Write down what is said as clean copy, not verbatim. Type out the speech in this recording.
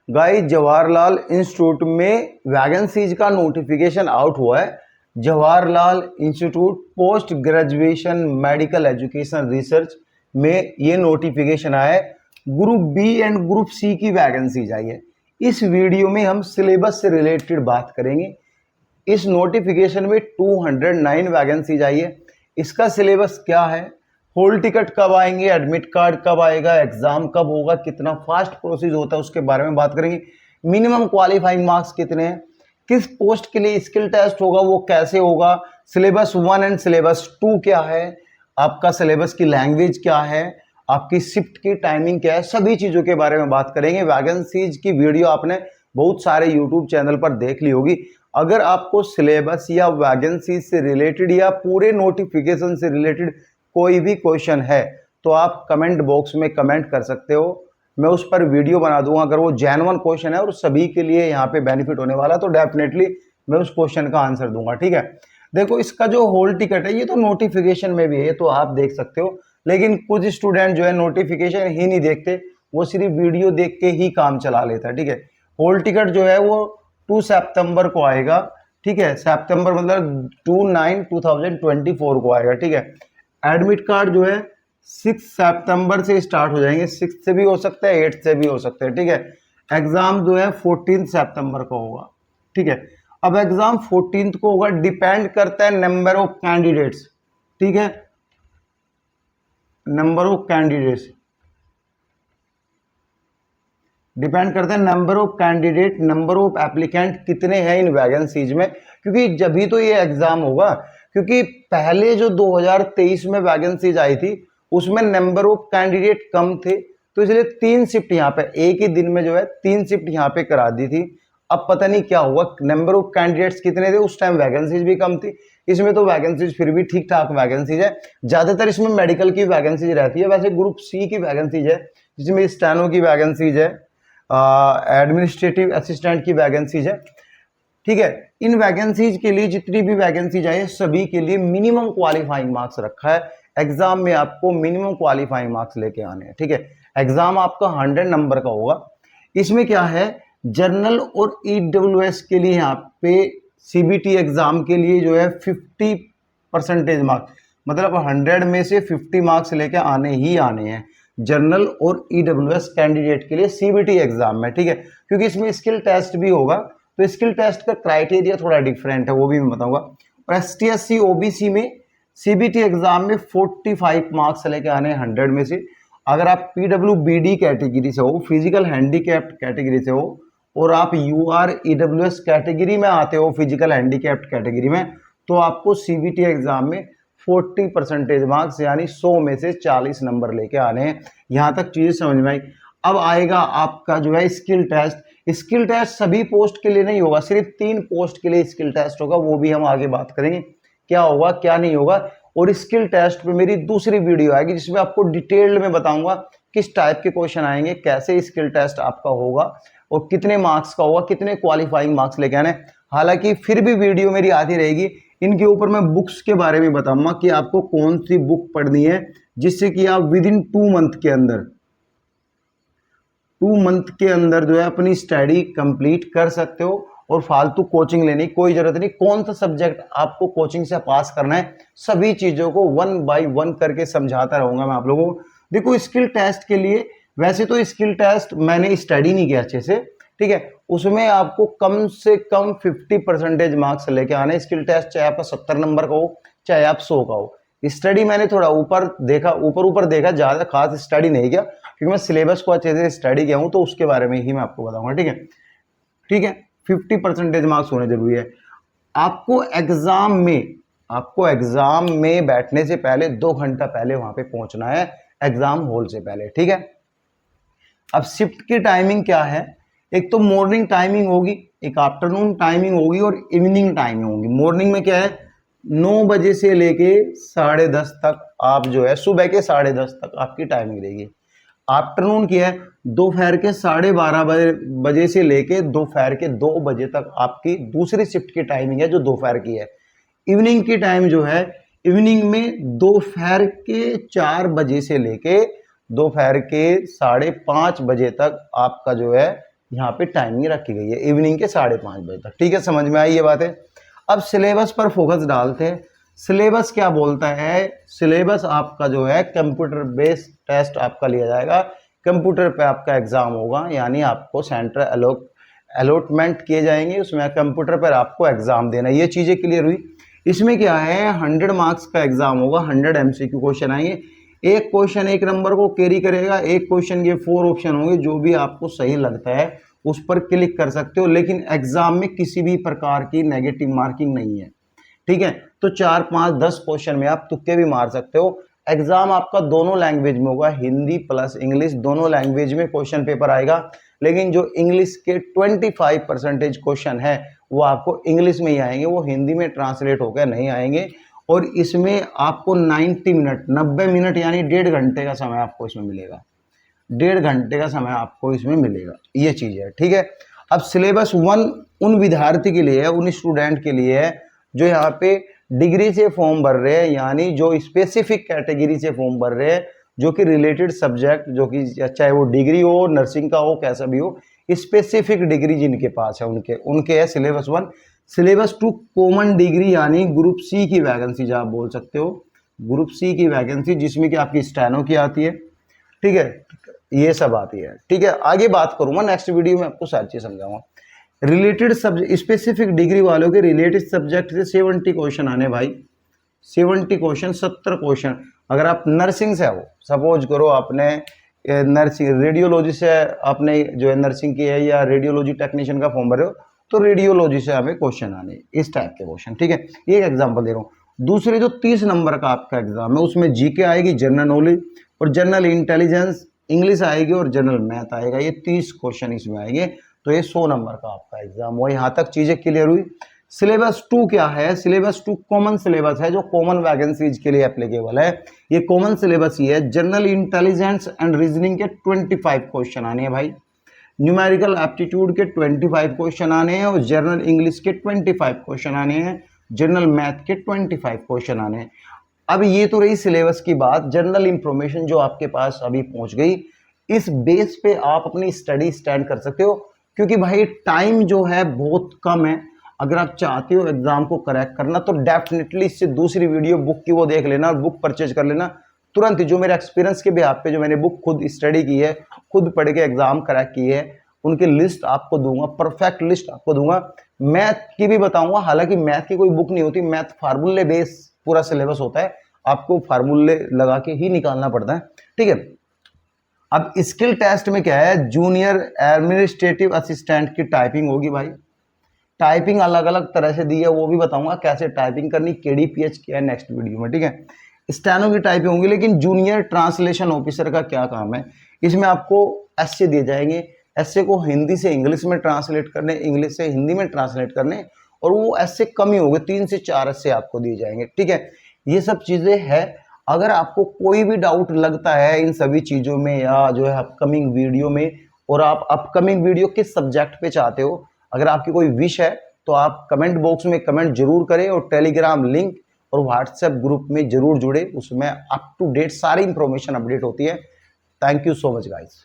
Guys Jawaharlal institute में vacancies का notification out हुआ है। Jawaharlal institute post graduation medical education research में ये नोटिफिकेशन आया है। Group B and group C की वैकेंसीज आई है। इस वीडियो में हम सिलेबस से रिलेटेड बात करेंगे। इस नोटिफिकेशन में 209 वैकेंसीज आई है। इसका सिलेबस क्या है, होल टिकट कब आएंगे, एडमिट कार्ड कब आएगा, एग्जाम कब होगा, कितना फास्ट प्रोसेस होता है उसके बारे में बात करेंगे। मिनिमम क्वालिफाइंग मार्क्स कितने हैं, किस पोस्ट के लिए स्किल टेस्ट होगा, वो कैसे होगा, सिलेबस 1 एंड सिलेबस 2 क्या है, आपका सिलेबस की लैंग्वेज क्या है, आपकी शिफ्ट की टाइमिंग क्या है, सभी चीज़ों के बारे में बात करेंगे। वैकेंसीज की वीडियो आपने बहुत सारे यूट्यूब चैनल पर देख ली होगी। अगर आपको सिलेबस या वैकेंसीज से रिलेटेड या पूरे नोटिफिकेशन से रिलेटेड कोई भी क्वेश्चन है तो आप कमेंट बॉक्स में कमेंट कर सकते हो, मैं उस पर वीडियो बना दूंगा। अगर वो जेन्युइन क्वेश्चन है और सभी के लिए यहाँ पे बेनिफिट होने वाला तो डेफिनेटली मैं उस क्वेश्चन का आंसर दूंगा। ठीक है, देखो इसका जो होल टिकट है ये तो नोटिफिकेशन में भी है, तो आप देख सकते हो, लेकिन कुछ स्टूडेंट जो है नोटिफिकेशन ही नहीं देखते, वो सिर्फ वीडियो देख के ही काम चला लेता है। ठीक है, होल टिकट जो है वो 2 सितंबर को आएगा। ठीक है, सितंबर मतलब 2/9/2024 को आएगा। ठीक है, एडमिट कार्ड जो है 6 सितंबर से स्टार्ट हो जाएंगे, 6 से भी हो सकता है, 8 से भी हो सकता है। ठीक है, एग्जाम जो है 14 सितंबर को होगा। ठीक है, अब एग्जाम 14 को होगा, डिपेंड करता है नंबर ऑफ कैंडिडेट्स। ठीक है, नंबर ऑफ कैंडिडेट्स डिपेंड करता है, number of candidate, number of applicant कितने हैं इन वैकेंसीज में, क्योंकि जब ही तो ये एग्जाम होगा। क्योंकि पहले जो 2023 में वैकेंसीज आई थी उसमें नंबर ऑफ कैंडिडेट कम थे, तो इसलिए 3 शिफ्ट यहाँ पे एक ही दिन में जो है 3 शिफ्ट यहाँ पे करा दी थी। अब पता नहीं क्या हुआ, नंबर ऑफ कैंडिडेट्स कितने थे, उस टाइम वैकेंसीज भी कम थी। इसमें तो वैकेंसीज फिर भी ठीक ठाक वैकेंसीज है, ज्यादातर इसमें मेडिकल की वैकेंसीज रहती है। वैसे ग्रुप सी की वैकेंसीज है जिसमें स्टेनो की वैकेंसीज है, एडमिनिस्ट्रेटिव असिस्टेंट की वैकेंसीज है। ठीक है, इन वैकेंसीज के लिए जितनी भी वैकेंसीज आई है सभी के लिए मिनिमम क्वालिफाइंग मार्क्स रखा है। एग्जाम में आपको मिनिमम क्वालिफाइंग मार्क्स लेके आने हैं। ठीक है, एग्जाम आपका 100 नंबर का होगा। इसमें क्या है, जर्नल और ईडब्ल्यूएस के लिए यहाँ पे सीबीटी एग्जाम के लिए जो है 50% मार्क्स, मतलब 100 में से 50 मार्क्स लेके आने ही आने हैं जर्नल और ईडब्ल्यूएस कैंडिडेट के लिए सीबीटी एग्जाम में। ठीक है, क्योंकि इसमें स्किल टेस्ट भी होगा, तो स्किल टेस्ट का क्राइटेरिया थोड़ा डिफरेंट है, वो भी मैं बताऊंगा। और एसटी एससी ओबीसी में सीबीटी एग्जाम में 45 मार्क्स लेके आने 100 में से। अगर आप पीडब्ल्यूबीडी कैटेगरी से हो, फिजिकल हैंडीकैप्ड कैटेगरी से हो, और आप यूआर ईडब्ल्यूएस कैटेगरी में आते हो, फिजिकल हैंडीकैप्ड कैटेगरी में, तो आपको सीबीटी एग्जाम में 40% मार्क्स यानी 100 में से 40 नंबर लेके आने हैं। यहां तक चीजें समझ में आई। अब आएगा आपका जो है स्किल टेस्ट। स्किल टेस्ट सभी पोस्ट के लिए नहीं होगा, सिर्फ 3 पोस्ट के लिए स्किल टेस्ट होगा, वो भी हम आगे बात करेंगे क्या होगा क्या नहीं होगा। और स्किल टेस्ट पे मेरी दूसरी वीडियो आएगी जिसमें आपको डिटेल्ड में बताऊंगा किस टाइप के क्वेश्चन आएंगे, कैसे स्किल टेस्ट आपका होगा और कितने मार्क्स का होगा, कितने क्वालिफाइंग मार्क्स लेके आने। हालांकि फिर भी वीडियो मेरी आती रहेगी, इनके ऊपर मैं बुक्स के बारे में बताऊंगा कि आपको कौन सी बुक पढ़नी है, जिससे कि आप विद इन 2 मंथ के अंदर 2 मंथ के अंदर जो है अपनी स्टडी कंप्लीट कर सकते हो और फालतू कोचिंग लेने की कोई जरूरत नहीं। कौन सा सब्जेक्ट आपको कोचिंग से पास करना है, सभी चीजों को 1 बाय 1 करके समझाता रहूंगा मैं आप लोगों को। देखो स्किल टेस्ट के लिए, वैसे तो स्किल टेस्ट मैंने स्टडी नहीं किया अच्छे से, ठीक है, उसमें आपको कम से कम 50% मार्क्स लेके आने स्किल टेस्ट, चाहे आपका 70 नंबर का हो चाहे आप 100 का हो। स्टडी मैंने थोड़ा ऊपर देखा, ज्यादा खास स्टडी नहीं किया, क्योंकि मैं सिलेबस को अच्छे से स्टडी किया हूं, तो उसके बारे में ही मैं आपको बताऊंगा। ठीक है, ठीक है, 50% मार्क्स होने जरूरी है। आपको एग्जाम में बैठने से पहले 2 घंटा पहले वहां पे पहुंचना है, एग्जाम हॉल से पहले। ठीक है, अब शिफ्ट की टाइमिंग क्या है, एक तो मॉर्निंग टाइमिंग होगी, एक आफ्टरनून टाइमिंग होगी और इवनिंग टाइमिंग होगी। मॉर्निंग में क्या है, 9 बजे से लेके 10:30 तक आप जो है, सुबह के 10:30 तक आपकी टाइमिंग रहेगी। आफ्टरनून की है, दोपहर के 12:30 बजे से लेके दोपहर के 2 बजे तक आपकी दूसरी शिफ्ट की टाइमिंग है जो दोपहर की है। इवनिंग की टाइम जो है, इवनिंग में दोपहर के 4 बजे से लेके दोपहर के 5:30 बजे तक आपका जो है यहाँ पे टाइमिंग रखी गई है इवनिंग के 5:30 बजे तक। ठीक है, समझ में आई ये बातें। अब सिलेबस पर फोकस डालते हैं। सिलेबस क्या बोलता है? सिलेबस आपका जो है कंप्यूटर बेस्ड टेस्ट आपका लिया जाएगा, कंप्यूटर पे आपका एग्जाम होगा, यानी आपको सेंटर अलॉटमेंट किए जाएंगे, उसमें कंप्यूटर पर आपको एग्जाम देना। ये चीजें क्लियर हुई। इसमें क्या है, 100 मार्क्स का एग्जाम होगा, 100 MCQ क्वेश्चन आएंगे। एक क्वेश्चन 1 नंबर को कैरी करेगा, एक क्वेश्चन के 4 ऑप्शन होंगे, जो भी आपको सही लगता है उस पर क्लिक कर सकते हो, लेकिन एग्जाम में किसी भी प्रकार की नेगेटिव मार्किंग नहीं है। ठीक है, तो 4, 5, 10 क्वेश्चन में आप तुक्के भी मार सकते हो। एग्जाम आपका दोनों लैंग्वेज में होगा, हिंदी प्लस इंग्लिश, दोनों लैंग्वेज में क्वेश्चन पेपर आएगा, लेकिन जो इंग्लिश के 25% क्वेश्चन है वो आपको इंग्लिश में ही आएंगे, वो हिंदी में ट्रांसलेट होकर नहीं आएंगे। और इसमें आपको 90 मिनट यानी 1.5 घंटे का समय आपको इसमें मिलेगा, 1.5 घंटे का समय आपको इसमें मिलेगा, ये चीज़ है। ठीक है, अब सिलेबस 1 उन विद्यार्थी के लिए है, उन स्टूडेंट के लिए है जो यहाँ पे डिग्री से फॉर्म भर रहे हैं, यानी जो स्पेसिफिक कैटेगरी से फॉर्म भर रहे हैं, जो कि रिलेटेड सब्जेक्ट, जो कि चाहे वो डिग्री हो, नर्सिंग का हो, कैसा भी हो, स्पेसिफिक डिग्री जिनके पास है उनके है सिलेबस 1। सिलेबस 2 कॉमन डिग्री यानी ग्रुप सी की वैकेंसी, जो आप बोल सकते हो ग्रुप सी की वैकेंसी, जिसमें कि आपकी स्टेनो की आती है। ठीक है, ये सब आती है। ठीक है, आगे बात करूंगा नेक्स्ट वीडियो में, आपको सारी चीज समझाऊंगा। रिलेटेड सब्जेक्ट, स्पेसिफिक डिग्री वालों के रिलेटेड सब्जेक्ट से 70 क्वेश्चन आने भाई, 70 क्वेश्चन, 70 क्वेश्चन। अगर आप नर्सिंग से हो, सपोज करो आपने नर्सिंग रेडियोलॉजी से आपने जो है नर्सिंग की है, या रेडियोलॉजी टेक्नीशियन का फॉर्म भरे हो, तो रेडियोलॉजी से हमें क्वेश्चन आने, इस टाइप के क्वेश्चन। ठीक है, ये एग्जाम्पल दे रहा हूँ। दूसरे जो 30 नंबर का आपका एग्जाम है, उसमें जीके आएगी, जनरल नॉलेज और जनरल इंटेलिजेंस, इंग्लिश आएगी और जनरल मैथ आएगा, ये 30 क्वेश्चन इसमें आएंगे। तो ये 100 नंबर का आपका एग्जाम हुआ। यहाँ तक चीजें क्लियर हुई। सिलेबस 2 क्या है? सिलेबस 2 कॉमन सिलेबस है, जो कॉमन वैकेंसीज के लिए एप्लीकेबल है। ये कॉमन सिलेबस ये है, जनरल इंटेलिजेंस एंड रीजनिंग के 25 क्वेश्चन आने हैं भाई, न्यूमेरिकल एप्टीट्यूड के 25 क्वेश्चन आने हैं, और जनरल इंग्लिश के 25 क्वेश्चन आने हैं, जनरल मैथ के 25 क्वेश्चन आने हैं। अब ये तो रही सिलेबस की बात। जनरल इंफॉर्मेशन जो आपके पास अभी पहुंच गई, इस बेस पे आप अपनी स्टडी स्टैंड कर सकते हो, क्योंकि भाई टाइम जो है बहुत कम है। अगर आप चाहते हो एग्जाम को करेक्ट करना, तो डेफिनेटली इससे दूसरी वीडियो बुक की वो देख लेना और बुक परचेज कर लेना तुरंत ही। जो मेरे एक्सपीरियंस के बिहाफ पे जो मैंने बुक खुद स्टडी की है, खुद पढ़ के एग्जाम क्रैक की है, उनकी लिस्ट आपको दूंगा, परफेक्ट लिस्ट आपको दूंगा। मैथ की भी बताऊंगा, हालांकि मैथ की कोई बुक नहीं होती, मैथ फार्मूले बेस पूरा सिलेबस होता है, आपको फार्मूले लगा के ही निकालना पड़ता है। ठीक है, अब स्किल टेस्ट में क्या है, जूनियर एडमिनिस्ट्रेटिव असिस्टेंट की टाइपिंग होगी भाई। टाइपिंग अलग अलग तरह से दी है, वो भी बताऊंगा कैसे टाइपिंग करनी, KDPH क्या है नेक्स्ट वीडियो में। ठीक है, स्टेनो की टाइपिंग होगी। लेकिन जूनियर ट्रांसलेशन ऑफिसर का क्या काम है, इसमें आपको एस्से दिए जाएंगे, एस्से को हिंदी से इंग्लिश में ट्रांसलेट करने, इंग्लिश से हिंदी में ट्रांसलेट करने, और वो एस्से कम ही होंगे, 3 से 4 एस्से आपको दिए जाएंगे। ठीक है, ये सब चीजें हैं। अगर आपको कोई भी डाउट लगता है इन सभी चीजों में, या जो है अपकमिंग वीडियो में, और आप अपकमिंग वीडियो किस सब्जेक्ट पे चाहते हो, अगर आपकी कोई विश है, तो आप कमेंट बॉक्स में कमेंट जरूर करें, और टेलीग्राम लिंक और व्हाट्सएप ग्रुप में जरूर जुड़े, उसमें अप टू डेट सारी इंफॉर्मेशन अपडेट होती है। Thank you so much guys.